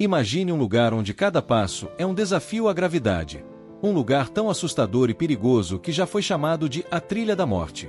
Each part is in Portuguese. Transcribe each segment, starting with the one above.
Imagine um lugar onde cada passo é um desafio à gravidade. Um lugar tão assustador e perigoso que já foi chamado de a Trilha da Morte.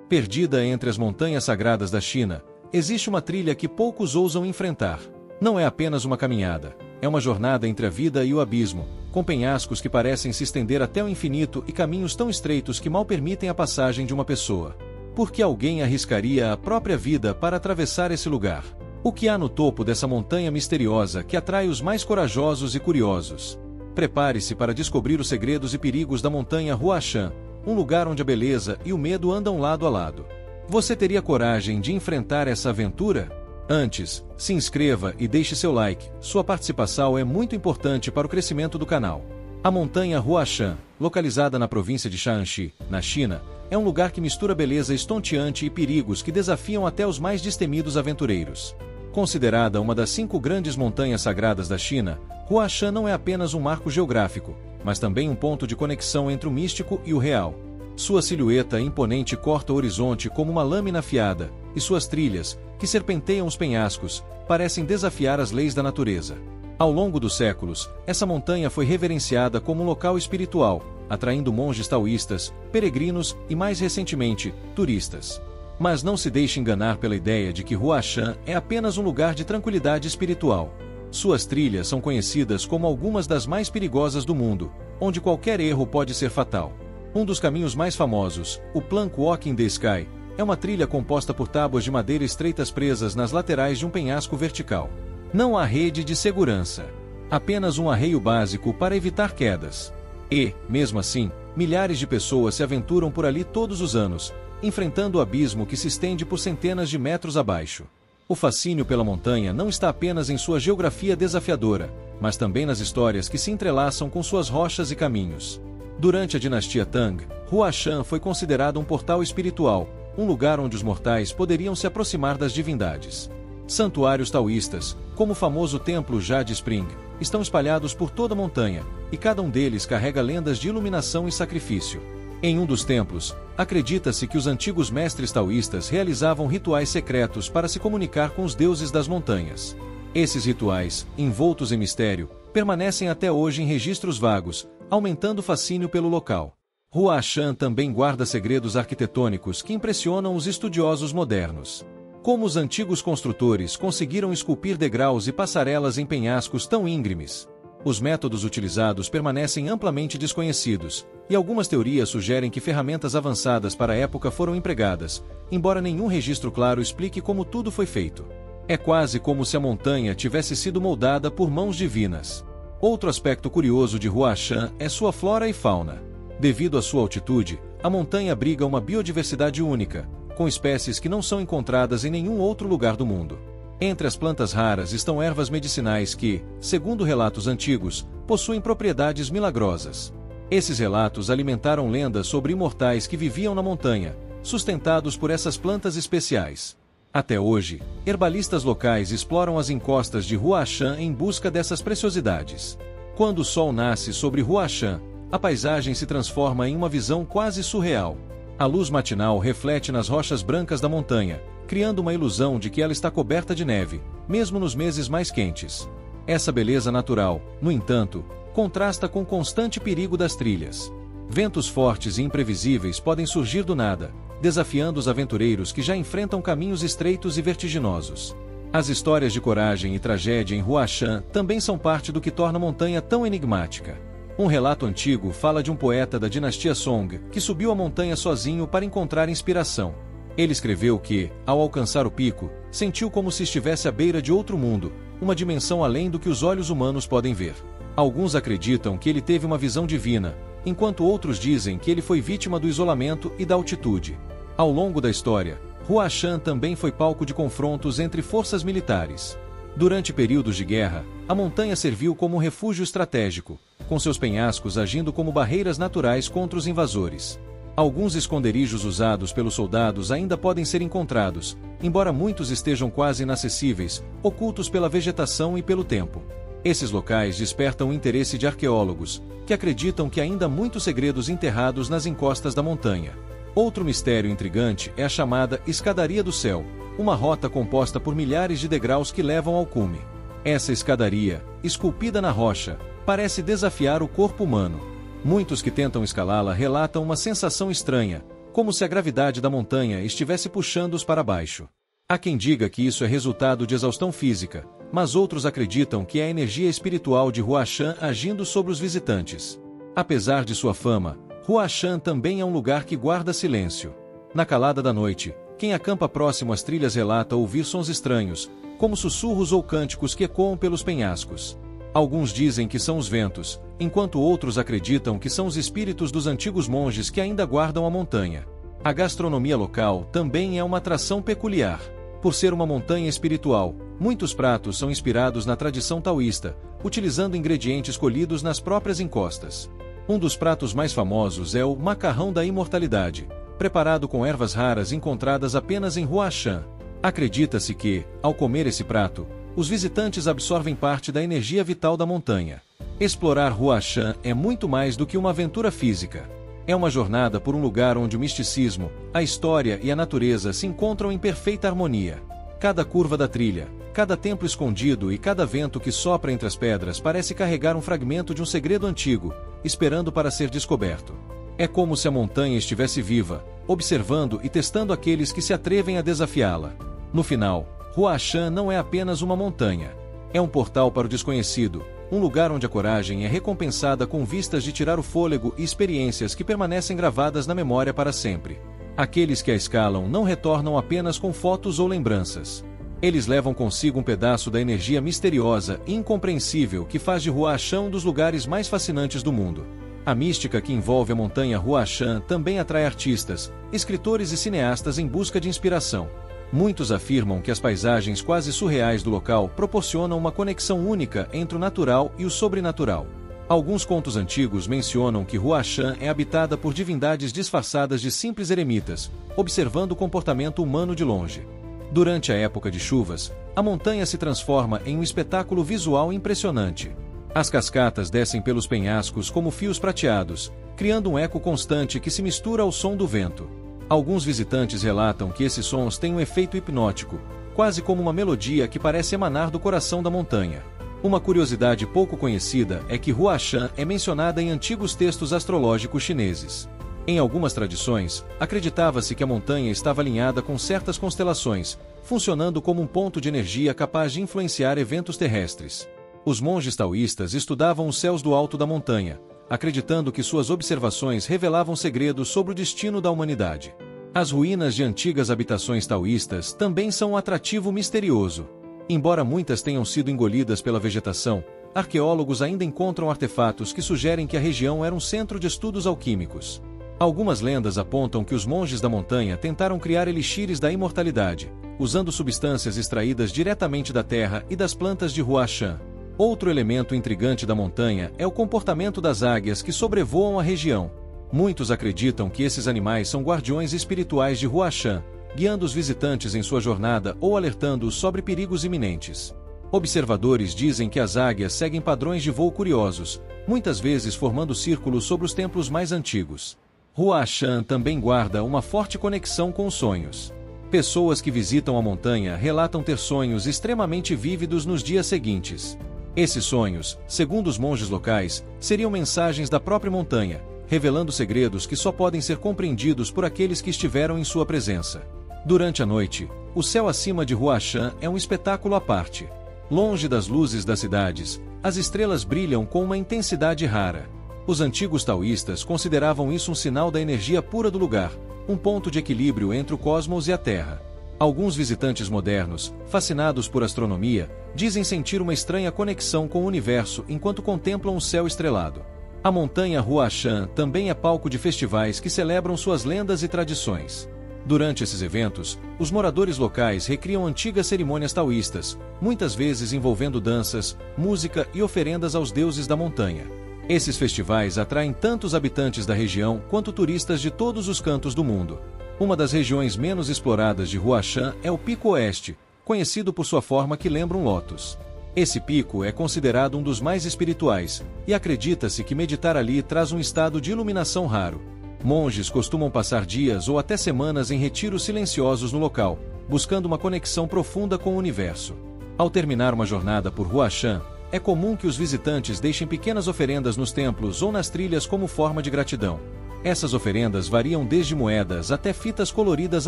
Perdida entre as montanhas sagradas da China, existe uma trilha que poucos ousam enfrentar. Não é apenas uma caminhada, é uma jornada entre a vida e o abismo, com penhascos que parecem se estender até o infinito e caminhos tão estreitos que mal permitem a passagem de uma pessoa. Por que alguém arriscaria a própria vida para atravessar esse lugar? O que há no topo dessa montanha misteriosa que atrai os mais corajosos e curiosos? Prepare-se para descobrir os segredos e perigos da montanha Huashan, um lugar onde a beleza e o medo andam lado a lado. Você teria coragem de enfrentar essa aventura? Antes, se inscreva e deixe seu like, sua participação é muito importante para o crescimento do canal. A montanha Huashan, localizada na província de Shaanxi, na China, é um lugar que mistura beleza estonteante e perigos que desafiam até os mais destemidos aventureiros. Considerada uma das 5 grandes montanhas sagradas da China, Huashan não é apenas um marco geográfico, mas também um ponto de conexão entre o místico e o real. Sua silhueta imponente corta o horizonte como uma lâmina afiada, e suas trilhas, que serpenteiam os penhascos, parecem desafiar as leis da natureza. Ao longo dos séculos, essa montanha foi reverenciada como um local espiritual, atraindo monges taoístas, peregrinos e, mais recentemente, turistas. Mas não se deixe enganar pela ideia de que Huashan é apenas um lugar de tranquilidade espiritual. Suas trilhas são conhecidas como algumas das mais perigosas do mundo, onde qualquer erro pode ser fatal. Um dos caminhos mais famosos, o Plank Walk in the Sky, é uma trilha composta por tábuas de madeira estreitas presas nas laterais de um penhasco vertical. Não há rede de segurança. Apenas um arreio básico para evitar quedas. E, mesmo assim, milhares de pessoas se aventuram por ali todos os anos, enfrentando o abismo que se estende por centenas de metros abaixo. O fascínio pela montanha não está apenas em sua geografia desafiadora, mas também nas histórias que se entrelaçam com suas rochas e caminhos. Durante a dinastia Tang, Huashan foi considerado um portal espiritual, um lugar onde os mortais poderiam se aproximar das divindades. Santuários taoístas, como o famoso templo Jade Spring, estão espalhados por toda a montanha, e cada um deles carrega lendas de iluminação e sacrifício. Em um dos templos, acredita-se que os antigos mestres taoístas realizavam rituais secretos para se comunicar com os deuses das montanhas. Esses rituais, envoltos em mistério, permanecem até hoje em registros vagos, aumentando o fascínio pelo local. Huashan também guarda segredos arquitetônicos que impressionam os estudiosos modernos. Como os antigos construtores conseguiram esculpir degraus e passarelas em penhascos tão íngremes? Os métodos utilizados permanecem amplamente desconhecidos, e algumas teorias sugerem que ferramentas avançadas para a época foram empregadas, embora nenhum registro claro explique como tudo foi feito. É quase como se a montanha tivesse sido moldada por mãos divinas. Outro aspecto curioso de Huashan é sua flora e fauna. Devido à sua altitude, a montanha abriga uma biodiversidade única, com espécies que não são encontradas em nenhum outro lugar do mundo. Entre as plantas raras estão ervas medicinais que, segundo relatos antigos, possuem propriedades milagrosas. Esses relatos alimentaram lendas sobre imortais que viviam na montanha, sustentados por essas plantas especiais. Até hoje, herbalistas locais exploram as encostas de Huashan em busca dessas preciosidades. Quando o sol nasce sobre Huashan, a paisagem se transforma em uma visão quase surreal. A luz matinal reflete nas rochas brancas da montanha, criando uma ilusão de que ela está coberta de neve, mesmo nos meses mais quentes. Essa beleza natural, no entanto, contrasta com o constante perigo das trilhas. Ventos fortes e imprevisíveis podem surgir do nada, desafiando os aventureiros que já enfrentam caminhos estreitos e vertiginosos. As histórias de coragem e tragédia em Huashan também são parte do que torna a montanha tão enigmática. Um relato antigo fala de um poeta da dinastia Song que subiu a montanha sozinho para encontrar inspiração. Ele escreveu que, ao alcançar o pico, sentiu como se estivesse à beira de outro mundo, uma dimensão além do que os olhos humanos podem ver. Alguns acreditam que ele teve uma visão divina, enquanto outros dizem que ele foi vítima do isolamento e da altitude. Ao longo da história, Huashan também foi palco de confrontos entre forças militares. Durante períodos de guerra, a montanha serviu como um refúgio estratégico, com seus penhascos agindo como barreiras naturais contra os invasores. Alguns esconderijos usados pelos soldados ainda podem ser encontrados, embora muitos estejam quase inacessíveis, ocultos pela vegetação e pelo tempo. Esses locais despertam o interesse de arqueólogos, que acreditam que ainda há muitos segredos enterrados nas encostas da montanha. Outro mistério intrigante é a chamada Escadaria do Céu, uma rota composta por milhares de degraus que levam ao cume. Essa escadaria, esculpida na rocha, parece desafiar o corpo humano. Muitos que tentam escalá-la relatam uma sensação estranha, como se a gravidade da montanha estivesse puxando-os para baixo. Há quem diga que isso é resultado de exaustão física, mas outros acreditam que é a energia espiritual de Huashan agindo sobre os visitantes. Apesar de sua fama, Huashan também é um lugar que guarda silêncio. Na calada da noite, quem acampa próximo às trilhas relata ouvir sons estranhos, como sussurros ou cânticos que ecoam pelos penhascos. Alguns dizem que são os ventos, enquanto outros acreditam que são os espíritos dos antigos monges que ainda guardam a montanha. A gastronomia local também é uma atração peculiar. Por ser uma montanha espiritual, muitos pratos são inspirados na tradição taoísta, utilizando ingredientes colhidos nas próprias encostas. Um dos pratos mais famosos é o macarrão da imortalidade, preparado com ervas raras encontradas apenas em Huashan. Acredita-se que, ao comer esse prato, os visitantes absorvem parte da energia vital da montanha. Explorar Huashan é muito mais do que uma aventura física. É uma jornada por um lugar onde o misticismo, a história e a natureza se encontram em perfeita harmonia. Cada curva da trilha, cada templo escondido e cada vento que sopra entre as pedras parece carregar um fragmento de um segredo antigo, esperando para ser descoberto. É como se a montanha estivesse viva, observando e testando aqueles que se atrevem a desafiá-la. No final, Huashan não é apenas uma montanha. É um portal para o desconhecido, um lugar onde a coragem é recompensada com vistas de tirar o fôlego e experiências que permanecem gravadas na memória para sempre. Aqueles que a escalam não retornam apenas com fotos ou lembranças. Eles levam consigo um pedaço da energia misteriosa e incompreensível que faz de Huashan um dos lugares mais fascinantes do mundo. A mística que envolve a montanha Huashan também atrai artistas, escritores e cineastas em busca de inspiração. Muitos afirmam que as paisagens quase surreais do local proporcionam uma conexão única entre o natural e o sobrenatural. Alguns contos antigos mencionam que Huashan é habitada por divindades disfarçadas de simples eremitas, observando o comportamento humano de longe. Durante a época de chuvas, a montanha se transforma em um espetáculo visual impressionante. As cascatas descem pelos penhascos como fios prateados, criando um eco constante que se mistura ao som do vento. Alguns visitantes relatam que esses sons têm um efeito hipnótico, quase como uma melodia que parece emanar do coração da montanha. Uma curiosidade pouco conhecida é que Huashan é mencionada em antigos textos astrológicos chineses. Em algumas tradições, acreditava-se que a montanha estava alinhada com certas constelações, funcionando como um ponto de energia capaz de influenciar eventos terrestres. Os monges taoístas estudavam os céus do alto da montanha, acreditando que suas observações revelavam segredos sobre o destino da humanidade. As ruínas de antigas habitações taoístas também são um atrativo misterioso. Embora muitas tenham sido engolidas pela vegetação, arqueólogos ainda encontram artefatos que sugerem que a região era um centro de estudos alquímicos. Algumas lendas apontam que os monges da montanha tentaram criar elixires da imortalidade, usando substâncias extraídas diretamente da terra e das plantas de Huashan. Outro elemento intrigante da montanha é o comportamento das águias que sobrevoam a região. Muitos acreditam que esses animais são guardiões espirituais de Huashan, guiando os visitantes em sua jornada ou alertando-os sobre perigos iminentes. Observadores dizem que as águias seguem padrões de voo curiosos, muitas vezes formando círculos sobre os templos mais antigos. Huashan também guarda uma forte conexão com os sonhos. Pessoas que visitam a montanha relatam ter sonhos extremamente vívidos nos dias seguintes. Esses sonhos, segundo os monges locais, seriam mensagens da própria montanha, revelando segredos que só podem ser compreendidos por aqueles que estiveram em sua presença. Durante a noite, o céu acima de Huashan é um espetáculo à parte. Longe das luzes das cidades, as estrelas brilham com uma intensidade rara. Os antigos taoístas consideravam isso um sinal da energia pura do lugar, um ponto de equilíbrio entre o cosmos e a Terra. Alguns visitantes modernos, fascinados por astronomia, dizem sentir uma estranha conexão com o universo enquanto contemplam o céu estrelado. A montanha Huashan também é palco de festivais que celebram suas lendas e tradições. Durante esses eventos, os moradores locais recriam antigas cerimônias taoístas, muitas vezes envolvendo danças, música e oferendas aos deuses da montanha. Esses festivais atraem tanto os habitantes da região quanto turistas de todos os cantos do mundo. Uma das regiões menos exploradas de Huashan é o Pico Oeste, conhecido por sua forma que lembra um lótus. Esse pico é considerado um dos mais espirituais, e acredita-se que meditar ali traz um estado de iluminação raro. Monges costumam passar dias ou até semanas em retiros silenciosos no local, buscando uma conexão profunda com o universo. Ao terminar uma jornada por Huashan, é comum que os visitantes deixem pequenas oferendas nos templos ou nas trilhas como forma de gratidão. Essas oferendas variam desde moedas até fitas coloridas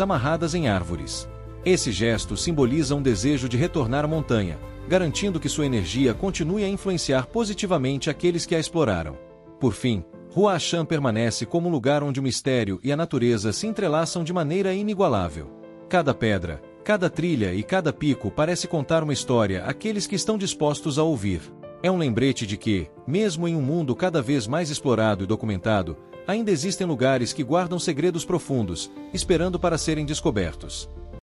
amarradas em árvores. Esse gesto simboliza um desejo de retornar à montanha, garantindo que sua energia continue a influenciar positivamente aqueles que a exploraram. Por fim, Huashan permanece como um lugar onde o mistério e a natureza se entrelaçam de maneira inigualável. Cada pedra, cada trilha e cada pico parece contar uma história àqueles que estão dispostos a ouvir. É um lembrete de que, mesmo em um mundo cada vez mais explorado e documentado, ainda existem lugares que guardam segredos profundos, esperando para serem descobertos.